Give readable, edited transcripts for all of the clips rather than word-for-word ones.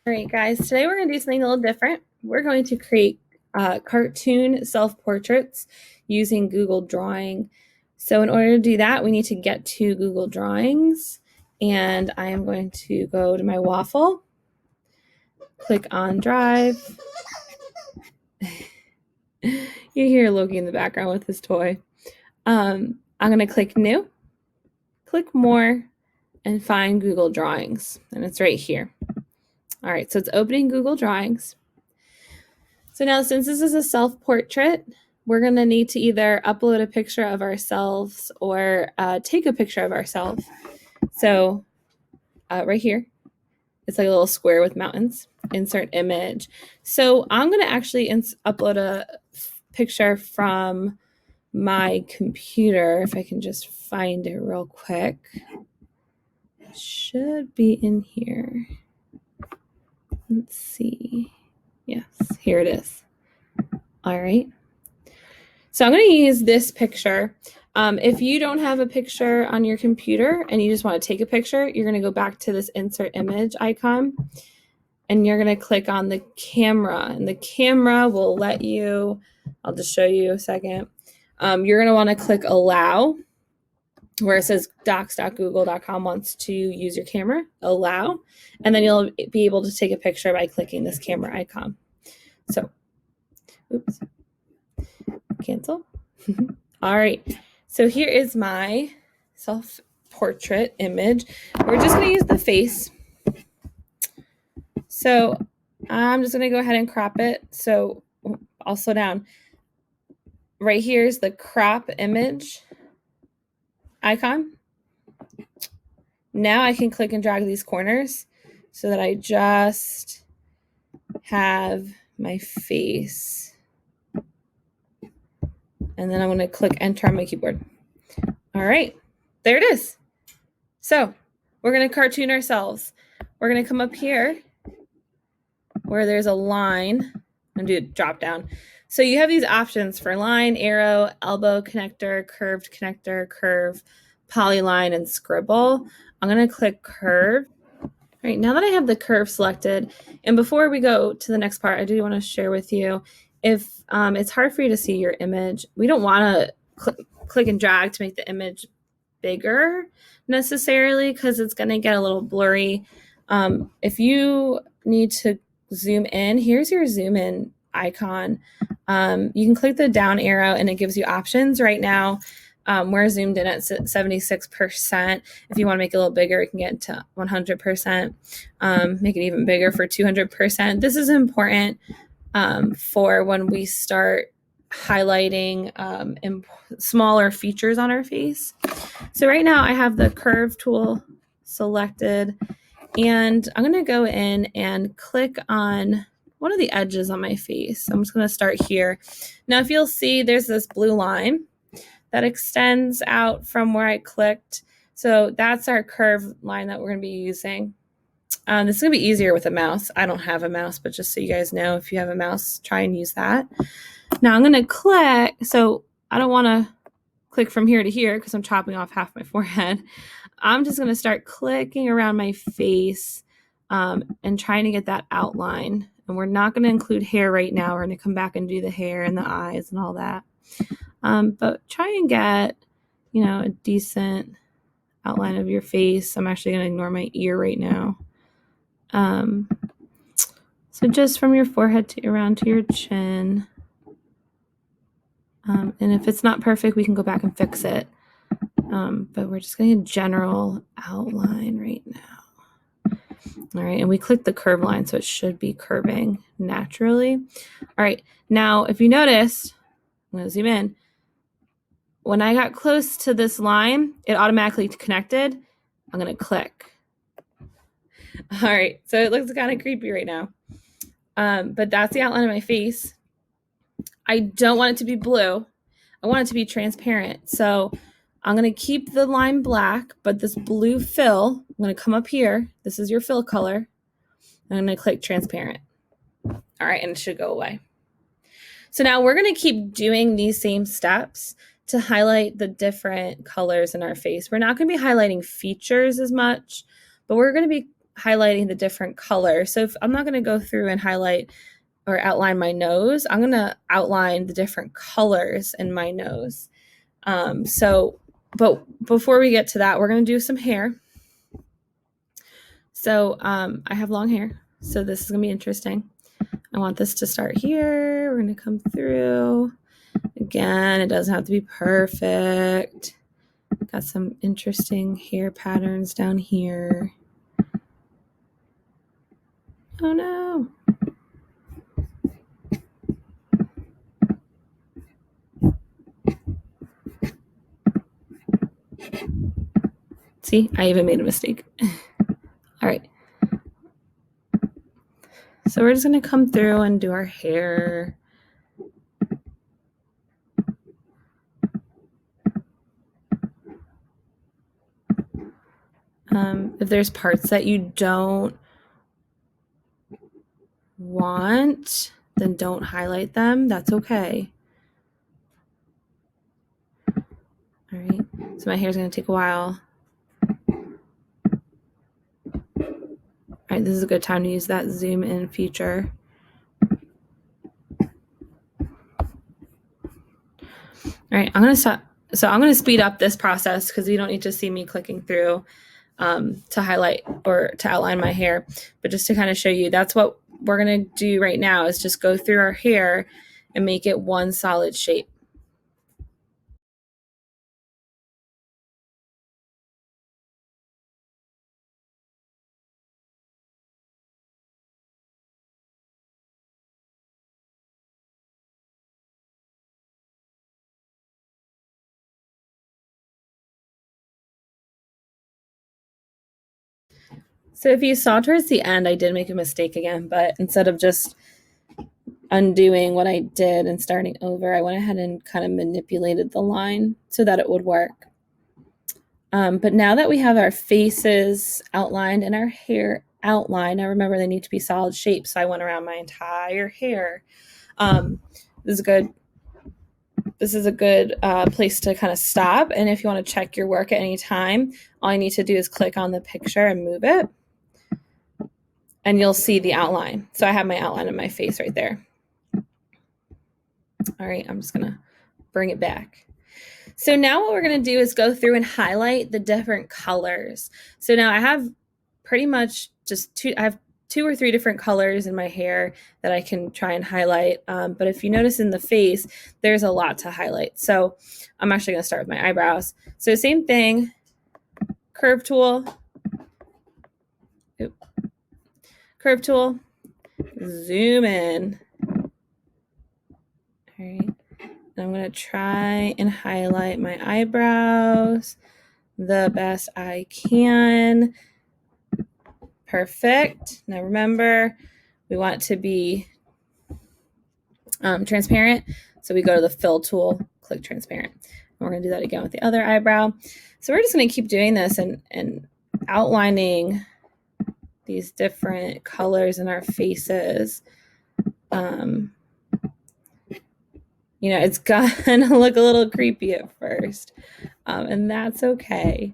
All right, guys, today we're going to do something a little different. We're going to create cartoon self-portraits using Google Drawing. So in order to do that, we need to get to Google Drawings, and I am going to go to my waffle, click on Drive. You hear Loki in the background with his toy. I'm going to click New, click More, and find Google Drawings, and it's right here. All right, so it's opening Google Drawings. So now, since this is a self-portrait, we're going to need to either upload a picture of ourselves or take a picture of ourselves. So right here, it's like a little square with mountains. Insert image. So I'm going to actually upload a picture from my computer, if I can just find it real quick. It should be in here. Let's see. Yes, here it is. All right. So I'm going to use this picture. If you don't have a picture on your computer and you just want to take a picture, you're going to go back to this insert image icon and you're going to click on the camera, and the camera will let you, I'll just show you a second. You're going to want to click allow where it says docs.google.com wants to use your camera, allow, and then you'll be able to take a picture by clicking this camera icon. So, oops, cancel. All right, so here is my self-portrait image. We're just going to use the face. So I'm just going to go ahead and crop it. So I'll slow down. Right here is the crop image icon. Now I can click and drag these corners so that I just have my face. And then I'm going to click enter on my keyboard. All right, there it is. So we're going to cartoon ourselves. We're going to come up here where there's a line and do a drop down. So you have these options for line, arrow, elbow connector, curved connector, curve, polyline, and scribble. I'm going to click curve. All right, now that I have the curve selected, and before we go to the next part, I do want to share with you, if it's hard for you to see your image, we don't want to click and drag to make the image bigger necessarily because it's going to get a little blurry. If you need to zoom in, here's your zoom in icon. You can click the down arrow and it gives you options. Right now, we're zoomed in at 76%. If you want to make it a little bigger, you can get to 100%. Make it even bigger for 200%. This is important for when we start highlighting smaller features on our face. So right now I have the curve tool selected, and I'm going to go in and click on one of the edges on my face. I'm just going to start here. Now, if you'll see, there's this blue line that extends out from where I clicked. So that's our curve line that we're going to be using. This is going to be easier with a mouse. I don't have a mouse, but just so you guys know, if you have a mouse, try and use that. Now I'm going to click. So I don't want to click from here to here because I'm chopping off half my forehead. I'm just going to start clicking around my face and trying to get that outline. And we're not going to include hair right now. We're going to come back and do the hair and the eyes and all that. But try and get, a decent outline of your face. I'm actually going to ignore my ear right now. So just from your forehead to around to your chin. And if it's not perfect, we can go back and fix it. But we're just getting a general outline right now. All right, and we click the curve line, so it should be curving naturally. All right, now if you notice, I'm going to zoom in. When I got close to this line, it automatically connected. I'm going to click. All right, so it looks kind of creepy right now. But that's the outline of my face. I don't want it to be blue. I want it to be transparent. So I'm going to keep the line black, but this blue fill, I'm going to come up here. This is your fill color. I'm going to click transparent. All right, and it should go away. So now we're going to keep doing these same steps to highlight the different colors in our face. We're not going to be highlighting features as much, but we're going to be highlighting the different colors. So if I'm not going to go through and highlight or outline my nose, I'm going to outline the different colors in my nose. But before we get to that, we're going to do some hair. So I have long hair, so this is going to be interesting. I want this to start here. We're going to come through. Again, it doesn't have to be perfect. Got some interesting hair patterns down here. Oh no. See, I even made a mistake. All right. So we're just going to come through and do our hair. If there's parts that you don't want, then don't highlight them. That's okay. All right. So my hair is going to take a while. All right, this is a good time to use that zoom in feature. All right, I'm going to stop. So I'm going to speed up this process because you don't need to see me clicking through to highlight or to outline my hair, but just to kind of show you, that's what we're going to do right now is just go through our hair and make it one solid shape. So if you saw towards the end, I did make a mistake again, but instead of just undoing what I did and starting over, I went ahead and kind of manipulated the line so that it would work. But now that we have our faces outlined and our hair outlined, now remember they need to be solid shapes. So I went around my entire hair. This is a good place to kind of stop. And if you want to check your work at any time, all you need to do is click on the picture and move it. And you'll see the outline. So I have my outline of my face right there. All right, I'm just gonna bring it back. So now what we're gonna do is go through and highlight the different colors. So now I have pretty much just I have 2 or 3 different colors in my hair that I can try and highlight. But if you notice in the face, there's a lot to highlight. So I'm actually gonna start with my eyebrows. So same thing, curve tool, zoom in. All right, I'm going to try and highlight my eyebrows the best I can. Perfect. Now remember, we want it to be transparent. So we go to the fill tool, click transparent. And we're going to do that again with the other eyebrow. So we're just going to keep doing this and outlining these different colors in our faces. You know, it's gonna look a little creepy at first, and that's okay.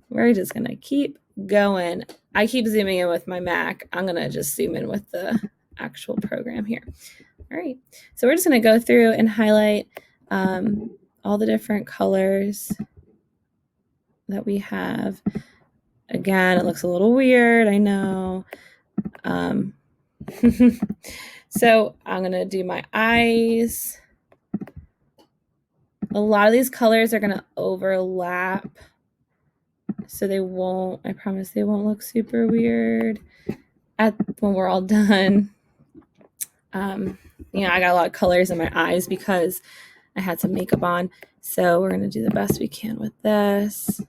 We're just gonna keep going. I keep zooming in with my Mac. I'm gonna just zoom in with the actual program here. All right, so we're just gonna go through and highlight all the different colors that we have. Again, it looks a little weird, I know. So I'm gonna do my eyes. A lot of these colors are going to overlap, so they won't, I promise they won't look super weird when we're all done. You know, I got a lot of colors in my eyes because I had some makeup on, so we're going to do the best we can with this.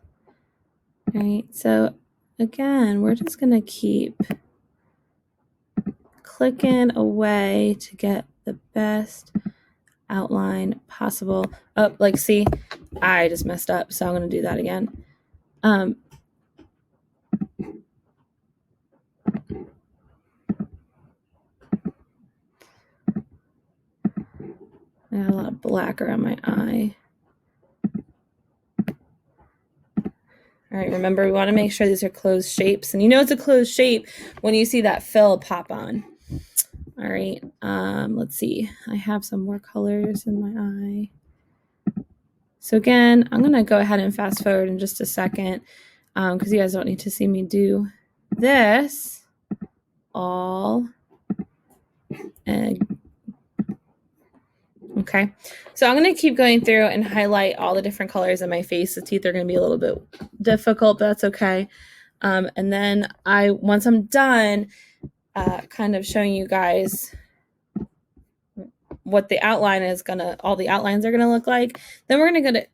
All right, so again, we're just going to keep clicking away to get the best outline possible. Oh, like, see, I just messed up, so I'm going to do that again. I got a lot of black around my eye. All right, remember we want to make sure these are closed shapes, and you know it's a closed shape when you see that fill pop on. All right, let's see. I have some more colors in my eye. So again, I'm gonna go ahead and fast forward in just a second because you guys don't need to see me do this all. Okay, so I'm going to keep going through and highlight all the different colors in my face. The teeth are going to be a little bit difficult, but that's okay. And then once I'm done kind of showing you guys what the outline is all the outlines are going to look like, then we're going to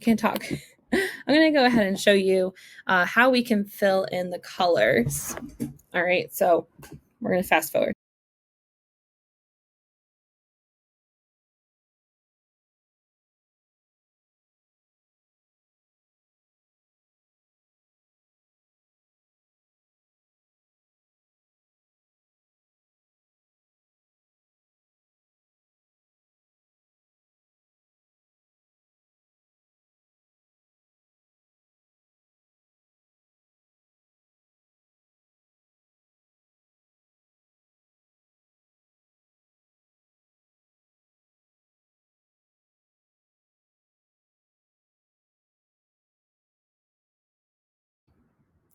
can't talk. I'm going to go ahead and show you how we can fill in the colors. All right, so we're going to fast forward.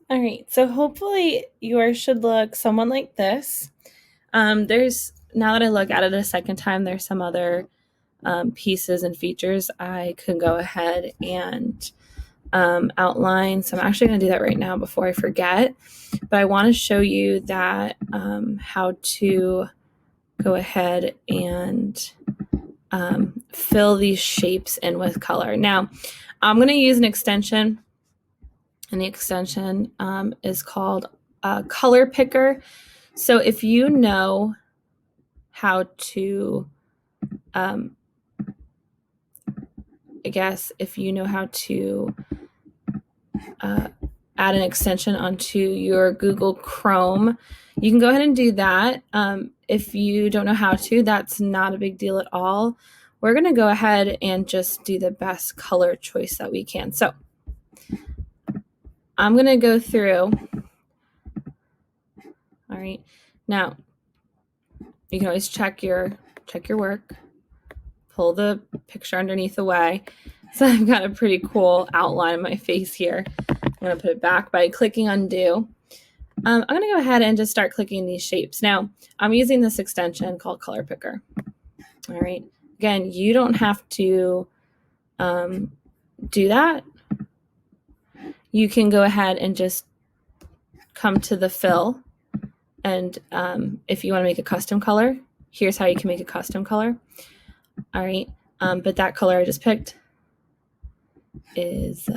All right, so hopefully yours should look somewhat like this. There's, now that I look at it a second time, there's some other pieces and features I could go ahead and outline. So I'm actually going to do that right now before I forget. But I want to show you that how to go ahead and fill these shapes in with color. Now, I'm going to use an extension, and the extension is called Color Picker. So if you know how to, I guess, if you know how to add an extension onto your Google Chrome, you can go ahead and do that. If you don't know how to, that's not a big deal at all. We're going to go ahead and just do the best color choice that we can. So I'm going to go through. All right. Now, you can always check your work. Pull the picture underneath away. So I've got a pretty cool outline of my face here. I'm going to put it back by clicking undo. I'm going to go ahead and just start clicking these shapes. Now, I'm using this extension called Color Picker. All right. Again, you don't have to do that. You can go ahead and just come to the fill. And if you want to make a custom color, here's how you can make a custom color. All right. But that color I just picked is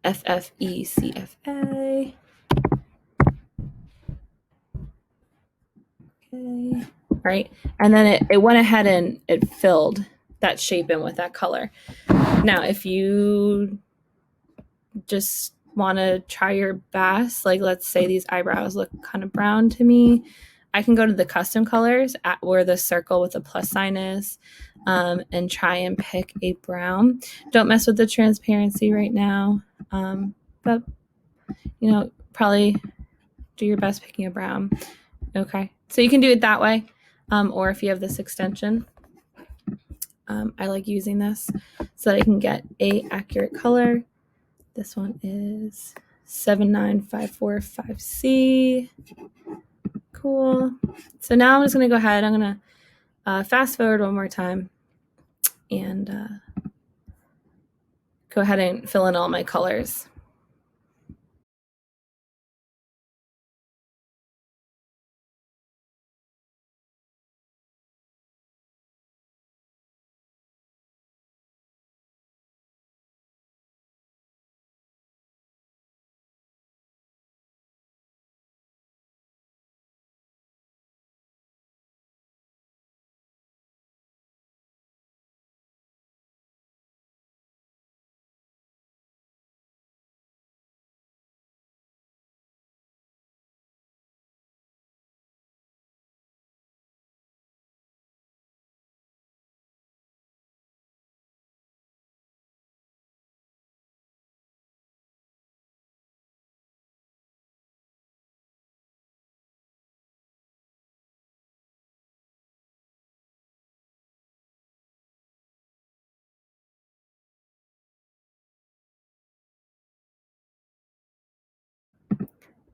FFECFA. Okay. All right. And then it went ahead and it filled that shape in with that color. Now, if you just want to try your best, like let's say these eyebrows look kind of brown to me, I can go to the custom colors at where the circle with the plus sign is and try and pick a brown. Don't mess with the transparency right now, but you know, probably do your best picking a brown. Okay, so you can do it that way, or if you have this extension, I like using this so that I can get a accurate color. This one is 79545C. Cool. So now I'm just going to go ahead. I'm going to fast forward one more time and go ahead and fill in all my colors.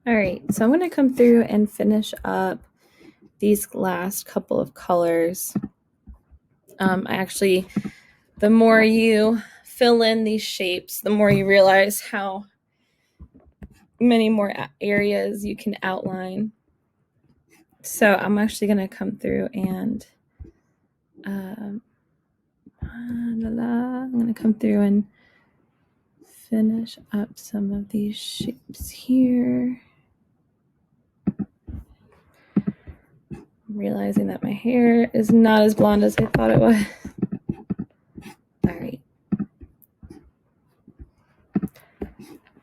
All right, so I'm going to come through and finish up these last couple of colors. Actually, the more you fill in these shapes, the more you realize how many more areas you can outline. So I'm actually going to come through and I'm going to come through and finish up some of these shapes here. I'm realizing that my hair is not as blonde as I thought it was. All right.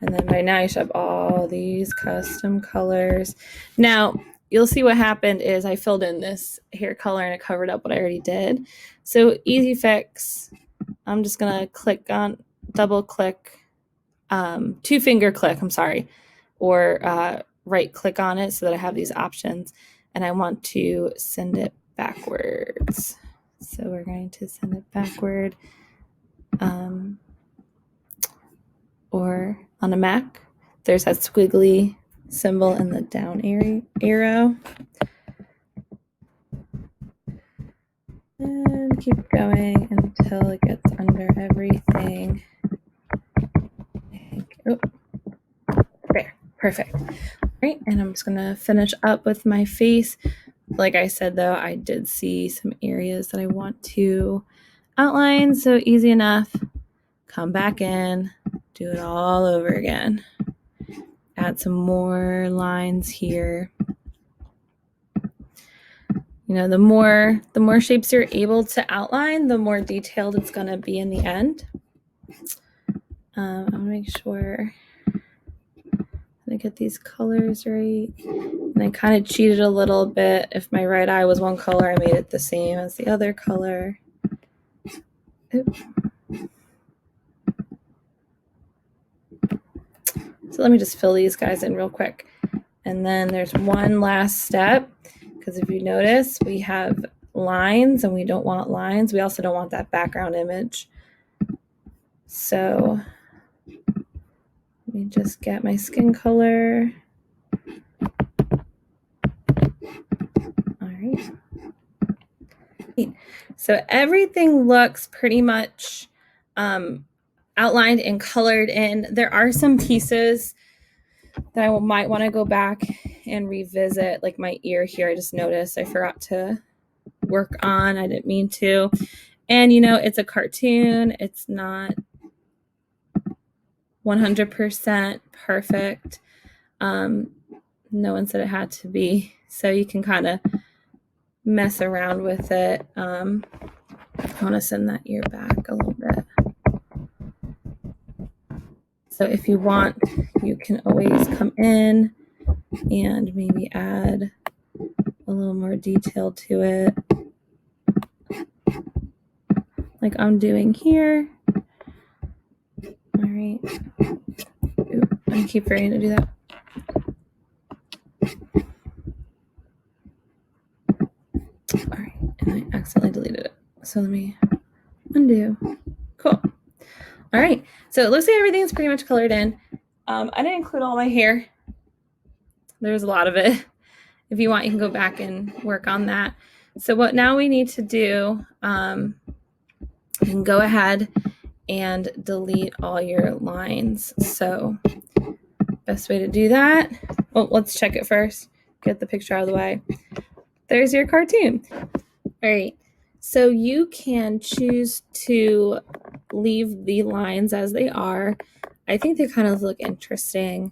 And then by now you should have all these custom colors. Now, you'll see what happened is I filled in this hair color and it covered up what I already did. So easy fix. I'm just going to double click, 2-finger click, or right click on it so that I have these options. And I want to send it backwards. So we're going to send it backward. Or on a Mac, there's that squiggly symbol in the down arrow. And keep going until it gets under everything. There, perfect. All right, and I'm just gonna finish up with my face. Like I said, though, I did see some areas that I want to outline, so easy enough. Come back in, do it all over again. Add some more lines here. You know, the more shapes you're able to outline, the more detailed it's going to be in the end. I'm going to make sure I get these colors right. And I kind of cheated a little bit. If my right eye was one color, I made it the same as the other color. Oops. So let me just fill these guys in real quick. And then there's one last step, because if you notice, we have lines and we don't want lines. We also don't want that background image. So let me just get my skin color. All right. So everything looks pretty much outlined and colored in. There are some pieces that I might want to go back and revisit, like my ear here. I just noticed I forgot to work on. I didn't mean to. And, you know, it's a cartoon. It's not 100% perfect. No one said it had to be. So you can kind of mess around with it. I want to send that ear back a little bit. So if you want, you can always come in and maybe add a little more detail to it, like I'm doing here. All right. Ooh, I keep forgetting to do that. All right, and I accidentally deleted it. So let me undo. Cool. All right, so it looks like everything's pretty much colored in. I didn't include all my hair. There's a lot of it. If you want, you can go back and work on that. So what now we need to do, you can go ahead and delete all your lines. So best way to do that, well, let's check it first. Get the picture out of the way. There's your cartoon. All right, so you can choose to leave the lines as they are. I think they kind of look interesting,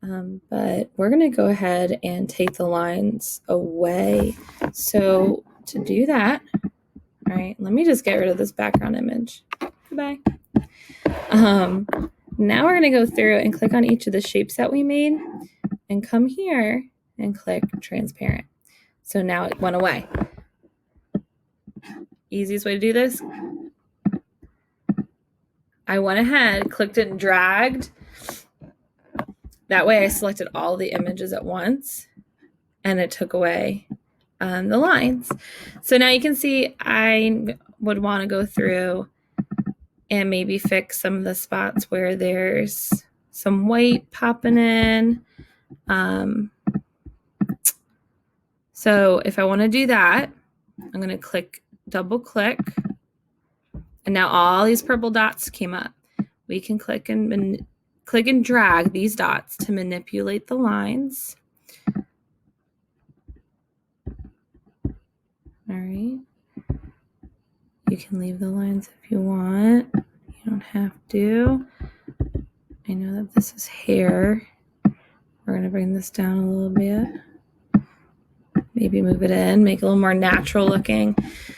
but we're going to go ahead and take the lines away. So to do that, all right, let me just get rid of this background image. Goodbye. Now we're going to go through and click on each of the shapes that we made and come here and click transparent. So now it went away. Easiest way to do this, I went ahead, clicked it and dragged. That way I selected all the images at once and it took away the lines. So now you can see I would want to go through and maybe fix some of the spots where there's some white popping in. So if I want to do that, I'm going to double click, and now all these purple dots came up. We can click and drag these dots to manipulate the lines. All right. You can leave the lines if you want. You don't have to. I know that this is hair. We're going to bring this down a little bit. Maybe move it in, make it a little more natural looking.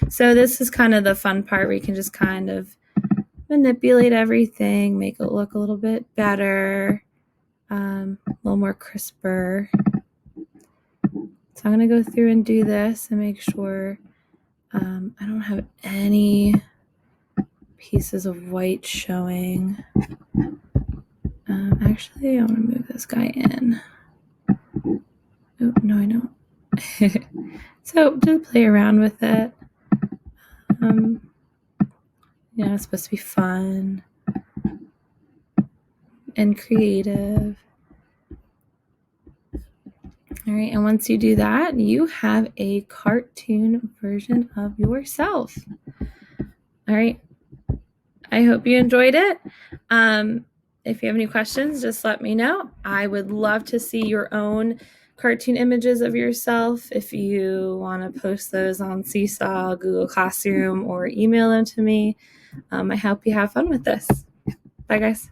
So this is kind of the fun part where you can just kind of manipulate everything, make it look a little bit better, a little more crisper. So I'm going to go through and do this and make sure I don't have any pieces of white showing. Actually, I want to move this guy in. Oh, no, I don't. So just play around with it. It's supposed to be fun and creative. All right, and once you do that, you have a cartoon version of yourself. All right, I hope you enjoyed it. If you have any questions, just let me know. I would love to see your own cartoon images of yourself. If you want to post those on Seesaw, Google Classroom, or email them to me. I hope you have fun with this. Bye, guys.